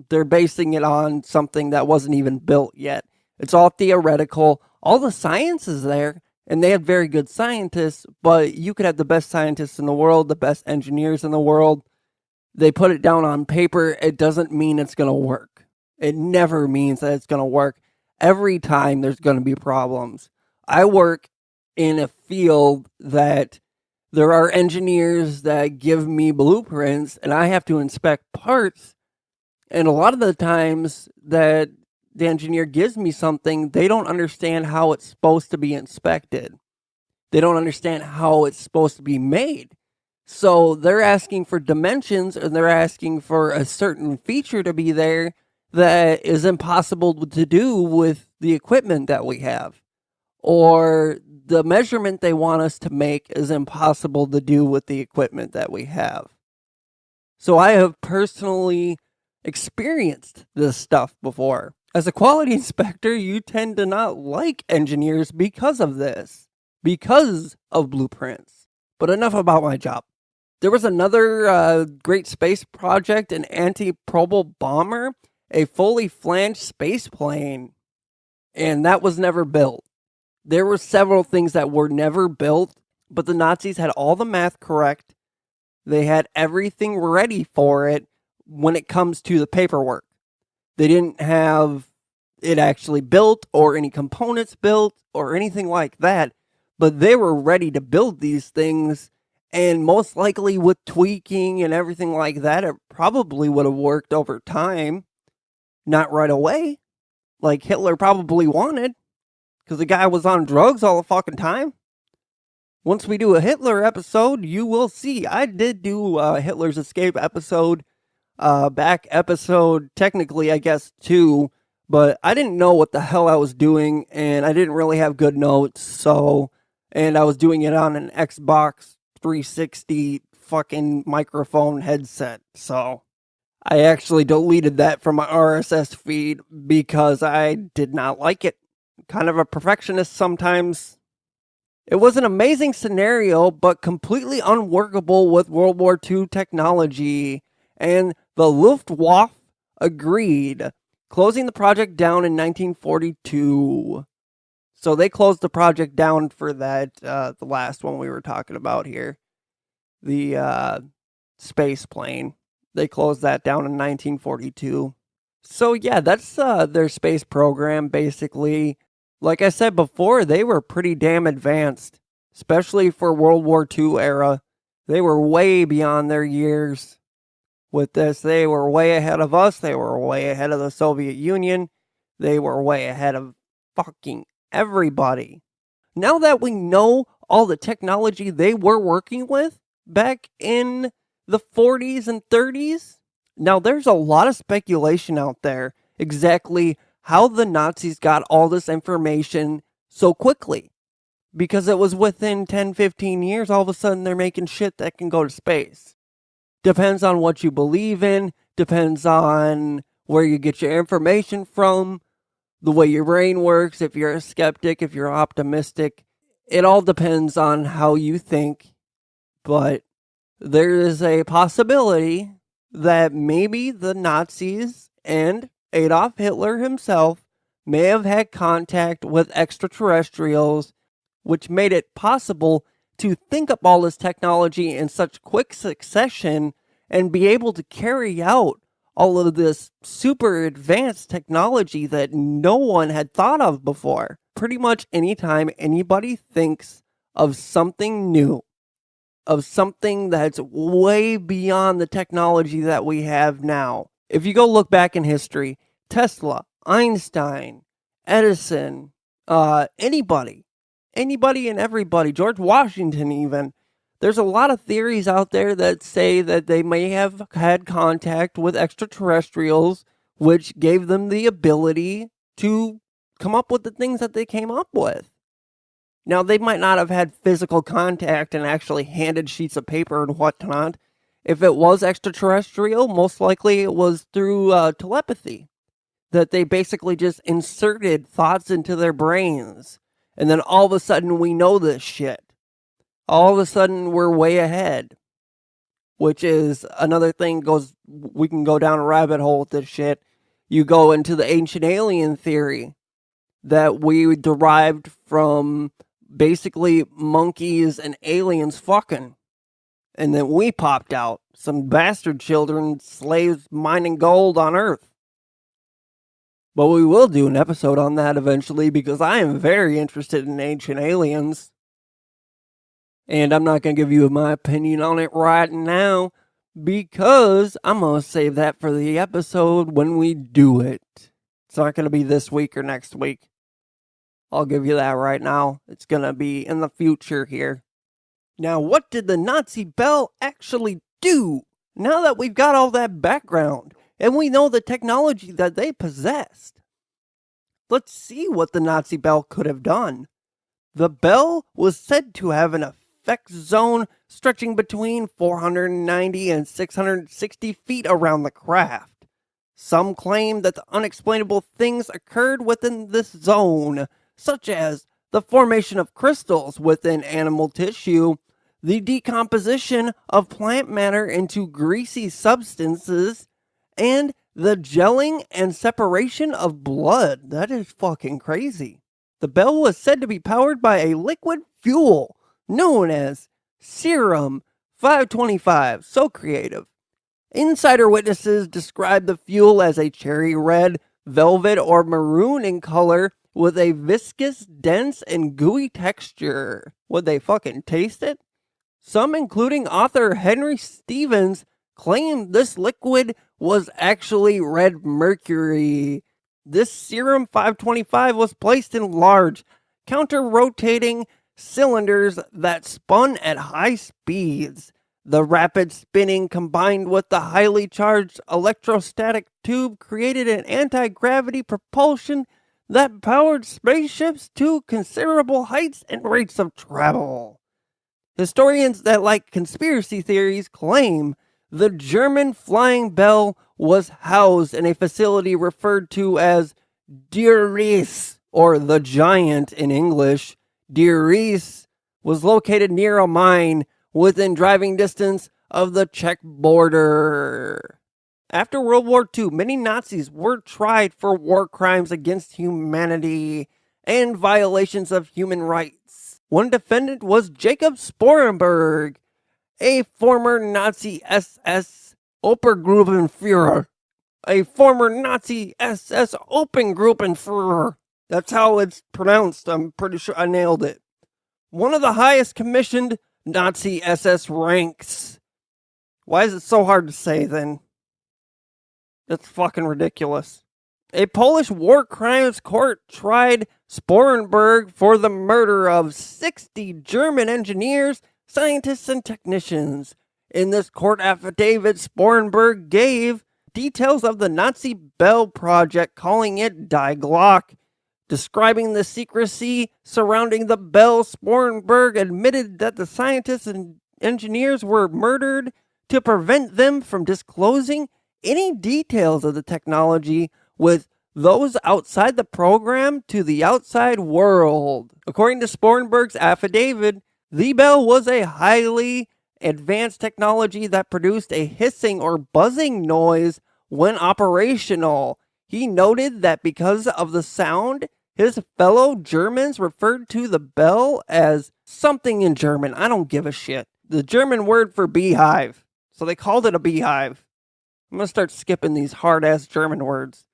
they're basing it on something that wasn't even built yet. It's all theoretical. All the science is there, and they have very good scientists, but you could have the best scientists in the world, the best engineers in the world. They put it down on paper. It doesn't mean it's going to work. It never means that it's going to work. Every time there's going to be problems. I work in a field that there are engineers that give me blueprints and I have to inspect parts. And a lot of the times that the engineer gives me something, they don't understand how it's supposed to be inspected. They don't understand how it's supposed to be made. So they're asking for dimensions and they're asking for a certain feature to be there that is impossible to do with the equipment that we have. Or the measurement they want us to make is impossible to do with the equipment that we have. So I have personally experienced this stuff before. As a quality inspector, you tend to not like engineers because of this, because of blueprints. But enough about my job. There was another great space project, an anti-probal bomber, a fully flanged space plane, and that was never built. There were several things that were never built, but the Nazis had all the math correct. They had everything ready for it when it comes to the paperwork. They didn't have it actually built or any components built or anything like that, but they were ready to build these things, and most likely with tweaking and everything like that, it probably would have worked over time, not right away, like Hitler probably wanted, because the guy was on drugs all the fucking time. Once we do a Hitler episode, you will see. I did do Hitler's Escape episode, back episode, technically, I guess, 2, but I didn't know what the hell I was doing, and I didn't really have good notes, so, and I was doing it on an Xbox 360 fucking microphone headset, so I actually deleted that from my RSS feed because I did not like it. Kind of a perfectionist sometimes. It was an amazing scenario, but completely unworkable with World War II technology, and the Luftwaffe agreed, closing the project down in 1942. So they closed the project down for that, the last one we were talking about here, the space plane. They closed that down in 1942. So yeah, that's their space program, basically. Like I said before, they were pretty damn advanced, especially for World War II era. They were way beyond their years with this. They were way ahead of us. They were way ahead of the Soviet Union. They were way ahead of fucking everybody. Now that we know all the technology they were working with back in the 40s and 30s, now there's a lot of speculation out there exactly how the Nazis got all this information so quickly. Because it was within 10, 15 years, all of a sudden they're making shit that can go to space. Depends on what you believe in, depends on where you get your information from, the way your brain works, if you're a skeptic, if you're optimistic. It all depends on how you think, but there is a possibility that maybe the Nazis and Adolf Hitler himself may have had contact with extraterrestrials, which made it possible to think up all this technology in such quick succession and be able to carry out all of this super advanced technology that no one had thought of before. Pretty much anytime anybody thinks of something new, of something that's way beyond the technology that we have now. If you go look back in history, Tesla, Einstein, Edison, anybody and everybody, George Washington even, there's a lot of theories out there that say that they may have had contact with extraterrestrials, which gave them the ability to come up with the things that they came up with. Now, they might not have had physical contact and actually handed sheets of paper and whatnot. If it was extraterrestrial, most likely it was through telepathy, that they basically just inserted thoughts into their brains. And then all of a sudden we know this shit. All of a sudden we're way ahead. which is another thing we can go down a rabbit hole with this shit. You go into the ancient alien theory that we derived from basically monkeys and aliens fucking. And then we popped out, some bastard children, slaves mining gold on Earth. But we will do an episode on that eventually because I am very interested in ancient aliens. And I'm not going to give you my opinion on it right now because I'm going to save that for the episode when we do it. It's not going to be this week or next week. I'll give you that right now. It's going to be in the future here. Now, what did the Nazi Bell actually do? Now that we've got all that background and we know the technology that they possessed, let's see what the Nazi Bell could have done. The Bell was said to have an effect zone stretching between 490 and 660 feet around the craft. Some claim that the unexplainable things occurred within this zone, such as the formation of crystals within animal tissue, the decomposition of plant matter into greasy substances, and the gelling and separation of blood. That is fucking crazy. The Bell was said to be powered by a liquid fuel known as Serum 525. So creative. Insider witnesses described the fuel as a cherry red, velvet, or maroon in color with a viscous, dense, and gooey texture. Would they fucking taste it? Some, including author Henry Stevens, claimed this liquid was actually red mercury. This Serum 525 was placed in large, counter-rotating cylinders that spun at high speeds. The rapid spinning combined with the highly charged electrostatic tube created an anti-gravity propulsion that powered spaceships to considerable heights and rates of travel. Historians that like conspiracy theories claim the German Flying Bell was housed in a facility referred to as Der Ries, or the Giant in English. Der Ries was located near a mine within driving distance of the Czech border. After World War II, many Nazis were tried for war crimes against humanity and violations of human rights. One defendant was Jacob Sporenberg, a former Nazi SS Obergruppenführer. That's how it's pronounced. I'm pretty sure I nailed it. One of the highest commissioned Nazi SS ranks. Why is it so hard to say then? That's fucking ridiculous. A Polish war crimes court tried Sporenberg for the murder of 60 German engineers, scientists, and technicians. In this court affidavit, Sporenberg gave details of the Nazi Bell project, calling it Die Glock. Describing the secrecy surrounding the Bell, Sporenberg admitted that the scientists and engineers were murdered to prevent them from disclosing any details of the technology with those outside the program to the outside world. According to Sporenberg's affidavit, the Bell was a highly advanced technology that produced a hissing or buzzing noise when operational. He noted that because of the sound, his fellow Germans referred to the Bell as something in German. I don't give a shit. The German word for beehive. So they called it a beehive. I'm going to start skipping these hard-ass German words.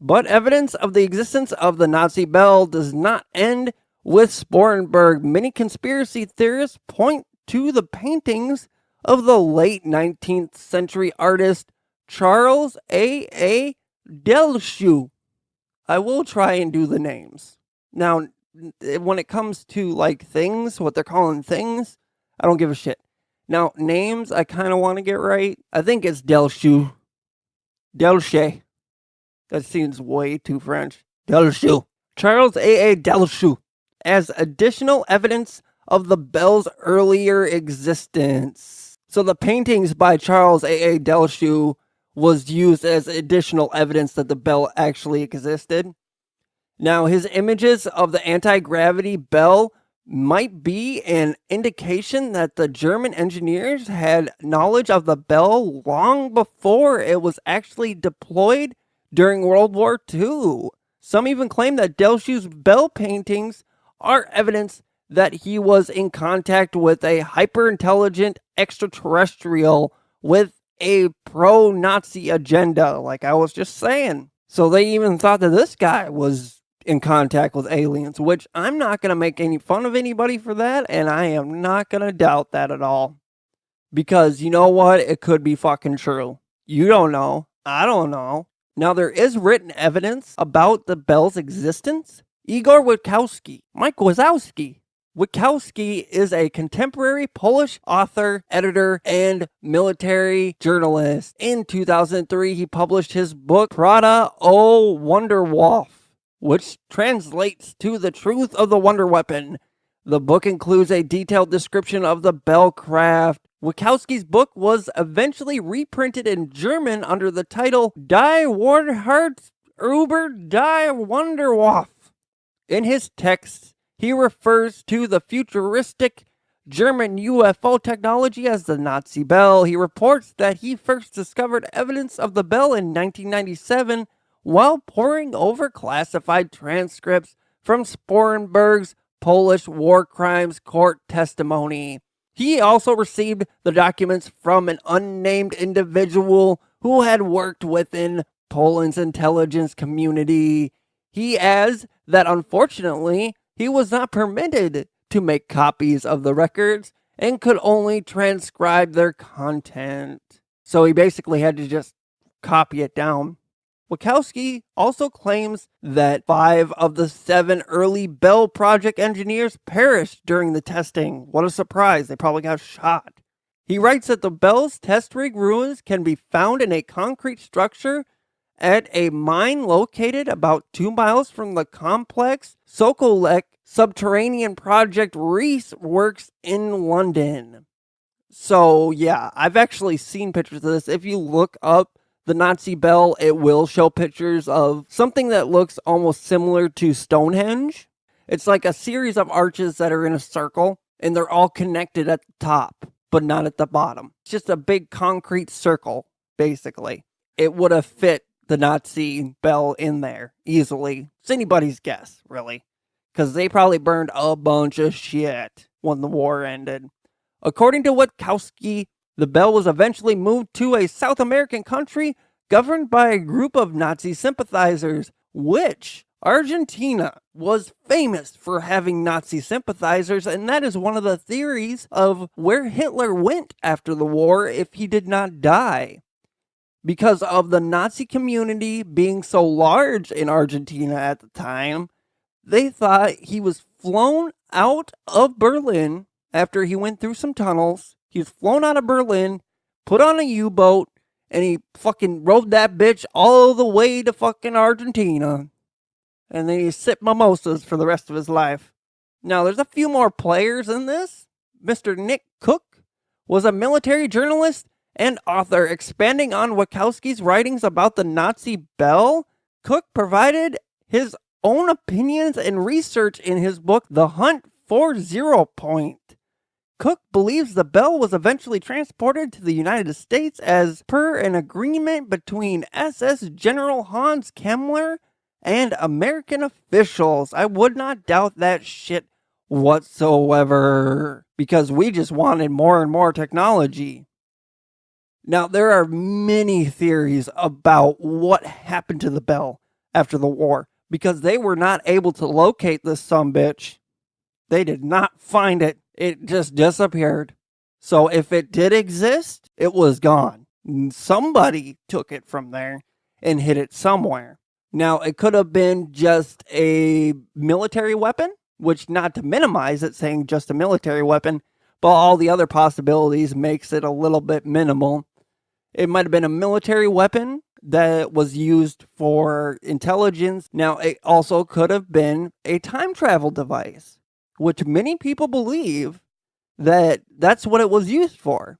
But evidence of the existence of the Nazi Bell does not end with Sporenberg. Many conspiracy theorists point to the paintings of the late 19th century artist Charles A. Delchaux. I will try and do the names. Now, when it comes to like things, what they're calling things, I don't give a shit. Now, names, I kind of want to get right. I think it's Delchaux. Delchaux. That seems way too French. Delchaux. Charles A. Delchaux. As additional evidence of the Bell's earlier existence. So the paintings by Charles A. Delchaux was used as additional evidence that the Bell actually existed. Now, his images of the anti-gravity Bell might be an indication that the German engineers had knowledge of the bell long before it was actually deployed during World War II. Some even claim that Delchau's bell paintings are evidence that he was in contact with a hyper-intelligent extraterrestrial with a pro-Nazi agenda, like I was just saying. So they even thought that this guy was in contact with aliens, which I'm not going to make any fun of anybody for that, and I am not going to doubt that at all. Because you know what? It could be fucking true. You don't know. I don't know. Now, there is written evidence about the bell's existence. Igor Witkowski, Mike Wazowski. Witkowski is a contemporary Polish author, editor, and military journalist. In 2003, he published his book, Prawda o Wunderwaffe, which translates to The Truth of the Wonder Weapon. The book includes a detailed description of the bell craft. Witkowski's book was eventually reprinted in German under the title Die Wahrheit über die Wunderwaffe. In his texts, he refers to the futuristic German UFO technology as the Nazi bell. He reports that he first discovered evidence of the bell in 1997 while poring over classified transcripts from Sporenberg's Polish war crimes court testimony. He also received the documents from an unnamed individual who had worked within Poland's intelligence community. He adds that unfortunately, he was not permitted to make copies of the records and could only transcribe their content. So he basically had to just copy it down. Witkowski also claims that 5 of the 7 early Bell Project engineers perished during the testing. What a surprise, they probably got shot. He writes that the Bell's test rig ruins can be found in a concrete structure at a mine located about 2 miles from the complex Sokolek subterranean project Reese works in London. So yeah, I've actually seen pictures of this. If you look up the Nazi bell, it will show pictures of something that looks almost similar to Stonehenge. It's like a series of arches that are in a circle, and they're all connected at the top, but not at the bottom. It's just a big concrete circle, basically. It would have fit the Nazi bell in there easily. It's anybody's guess, really, because they probably burned a bunch of shit when the war ended. According to Witkowski, the bell was eventually moved to a South American country governed by a group of Nazi sympathizers, which Argentina was famous for having Nazi sympathizers, and that is one of the theories of where Hitler went after the war if he did not die. Because of the Nazi community being so large in Argentina at the time, they thought he was flown out of Berlin after he went through some tunnels. He was flown out of Berlin, put on a U-boat, and he fucking rode that bitch all the way to fucking Argentina. And then he sipped mimosas for the rest of his life. Now, there's a few more players in this. Mr. Nick Cook was a military journalist and author. Expanding on Witkowski's writings about the Nazi bell, Cook provided his own opinions and research in his book, The Hunt for Zero Point. Cook believes the bell was eventually transported to the United States as per an agreement between SS General Hans Kemmler and American officials. I would not doubt that shit whatsoever, because we just wanted more and more technology. Now, there are many theories about what happened to the bell after the war, because they were not able to locate this sumbitch. They did not find it. It just disappeared. So if it did exist, it was gone. Somebody took it from there and hid it somewhere. Now, it could have been just a military weapon, which, not to minimize it, saying just a military weapon, but all the other possibilities makes it a little bit minimal. It might have been a military weapon that was used for intelligence. Now, it also could have been a time travel device, which many people believe that that's what it was used for.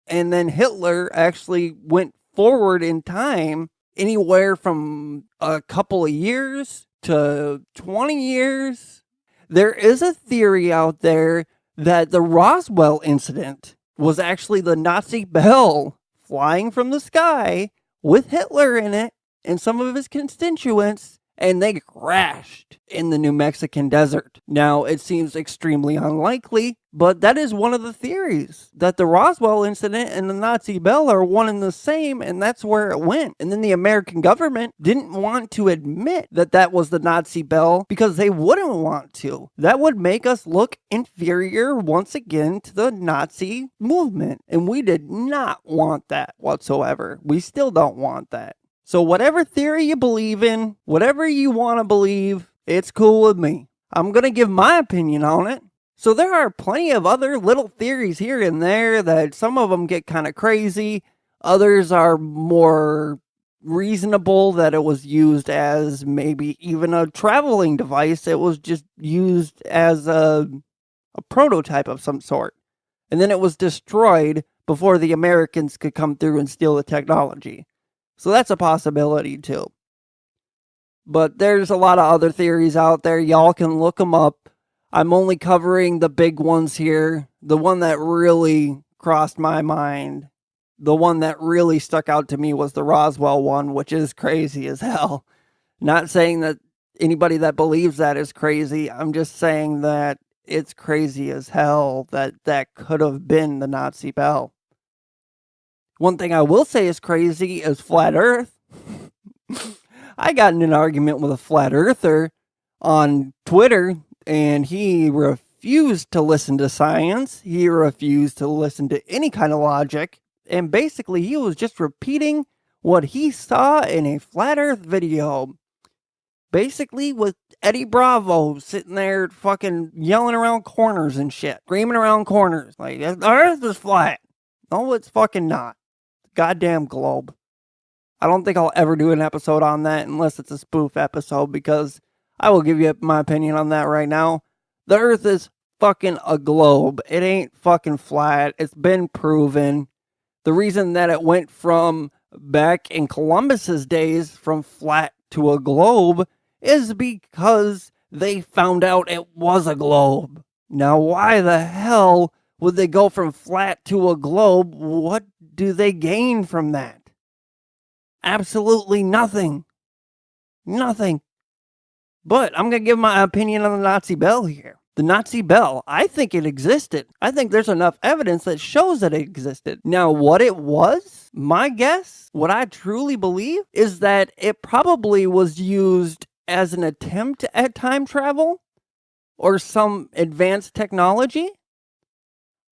And then Hitler actually went forward in time anywhere from a couple of years to 20 years. There is a theory out there that the Roswell incident was actually the Nazi bell flying from the sky with Hitler in it and some of his constituents, and they crashed in the New Mexican desert. Now, it seems extremely unlikely, but that is one of the theories, that the Roswell incident and the Nazi bell are one and the same, and that's where it went. And then the American government didn't want to admit that that was the Nazi bell because they wouldn't want to. That would make us look inferior once again to the Nazi movement, and we did not want that whatsoever. We still don't want that. So whatever theory you believe in, whatever you want to believe, it's cool with me. I'm going to give my opinion on it. So there are plenty of other little theories here and there that some of them get kind of crazy. Others are more reasonable, that it was used as maybe even a traveling device. It was just used as a prototype of some sort. And then it was destroyed before the Americans could come through and steal the technology. So that's a possibility too. But there's a lot of other theories out there. Y'all can look them up. I'm only covering the big ones here. The one that really crossed my mind, the one that really stuck out to me, was the Roswell one, which is crazy as hell. Not saying that anybody that believes that is crazy. I'm just saying that it's crazy as hell that that could have been the Nazi bell. One thing I will say is crazy is flat Earth. I got in an argument with a flat earther on Twitter, and he refused to listen to science. He refused to listen to any kind of logic. And basically, he was just repeating what he saw in a flat Earth video. Basically, with Eddie Bravo sitting there fucking yelling around corners and shit. Screaming around corners. Like, the Earth is flat. No, it's fucking not. Goddamn globe. I don't think I'll ever do an episode on that unless it's a spoof episode, because I will give you my opinion on that right now. The Earth is fucking a globe. It ain't fucking flat. It's been proven. The reason that it went from back in Columbus's days from flat to a globe is because they found out it was a globe. Now, why the hell would they go from flat to a globe? What do they gain from that? Absolutely nothing. Nothing. But I'm going to give my opinion on the Nazi bell here. The Nazi bell, I think it existed. I think there's enough evidence that shows that it existed. Now, what it was, my guess, what I truly believe, is that it probably was used as an attempt at time travel or some advanced technology.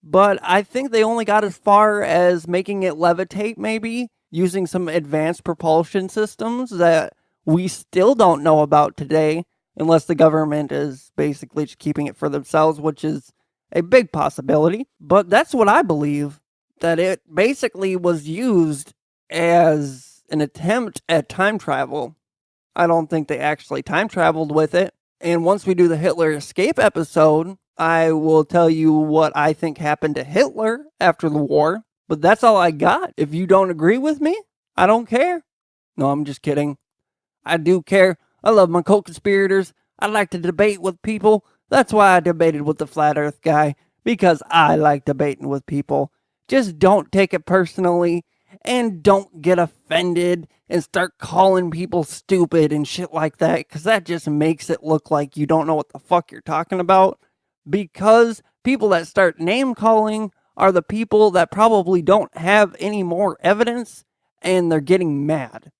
But I think they only got as far as making it levitate, maybe, using some advanced propulsion systems that we still don't know about today, unless the government is basically just keeping it for themselves, which is a big possibility. But that's what I believe, that it basically was used as an attempt at time travel. I don't think they actually time traveled with it. And once we do the Hitler escape episode, I will tell you what I think happened to Hitler after the war. But that's all I got. If you don't agree with me, I don't care. No, I'm just kidding. I do care. I love my co-conspirators. I like to debate with people. That's why I debated with the Flat Earth guy, because I like debating with people. Just don't take it personally, and don't get offended and start calling people stupid and shit like that, because that just makes it look like you don't know what the fuck you're talking about. Because people that start name calling are the people that probably don't have any more evidence, and they're getting mad.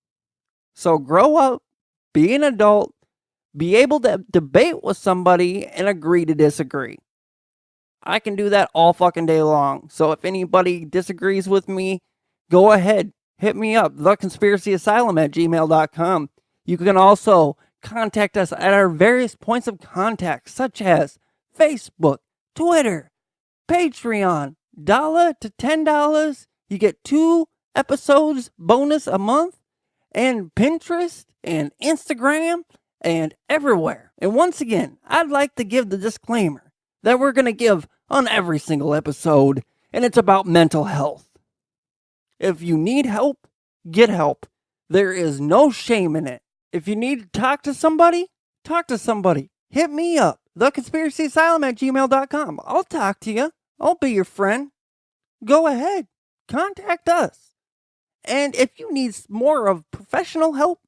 So grow up, be an adult, be able to debate with somebody and agree to disagree. I can do that all fucking day long. So if anybody disagrees with me, go ahead, hit me up, theconspiracyasylum@gmail.com. You can also contact us at our various points of contact, such as Facebook, Twitter, Patreon. $1 to $10, you get 2 episodes bonus a month, and Pinterest and Instagram and everywhere. And once again, I'd like to give the disclaimer that we're going to give on every single episode, and it's about mental health. If you need help, get help. There is no shame in it. If you need to talk to somebody, talk to somebody. Hit me up. theconspiracyasylum@gmail.com. I'll talk to you. I'll be your friend. Go ahead. Contact us. And if you need more of professional help,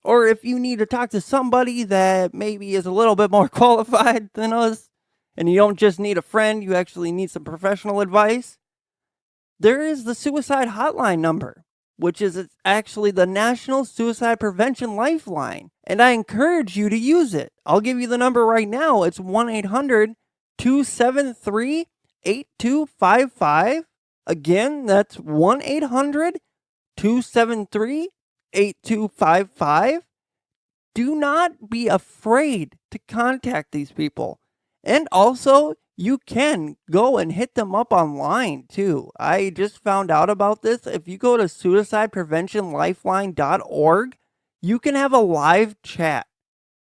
or if you need to talk to somebody that maybe is a little bit more qualified than us, and you don't just need a friend, you actually need some professional advice, there is the suicide hotline number, which is actually the National Suicide Prevention Lifeline. And I encourage you to use it. I'll give you the number right now. It's 1-800-273-8255. Again, that's 1-800-273-8255. Do not be afraid to contact these people. And also, you can go and hit them up online too. I just found out about this. If you go to suicidepreventionlifeline.org, you can have a live chat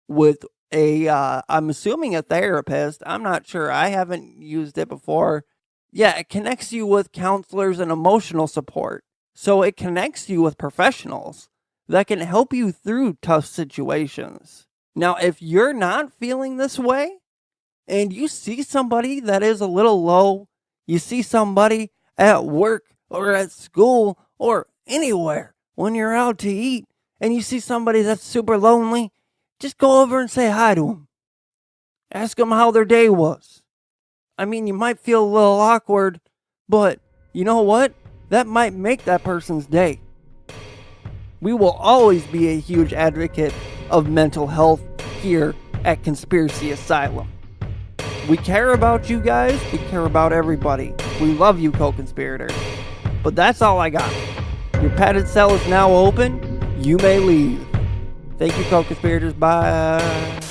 with I'm assuming a therapist. I'm not sure. I haven't used it before. Yeah, it connects you with counselors and emotional support. So it connects you with professionals that can help you through tough situations. Now, if you're not feeling this way, and you see somebody that is a little low, you see somebody at work or at school or anywhere when you're out to eat, and you see somebody that's super lonely, just go over and say hi to them. Ask them how their day was. I mean, you might feel a little awkward, but you know what? That might make that person's day. We will always be a huge advocate of mental health here at Conspiracy Asylum. We care about you guys. We care about everybody. We love you, co-conspirators. But that's all I got. Your padded cell is now open. You may leave. Thank you, co-conspirators. Bye.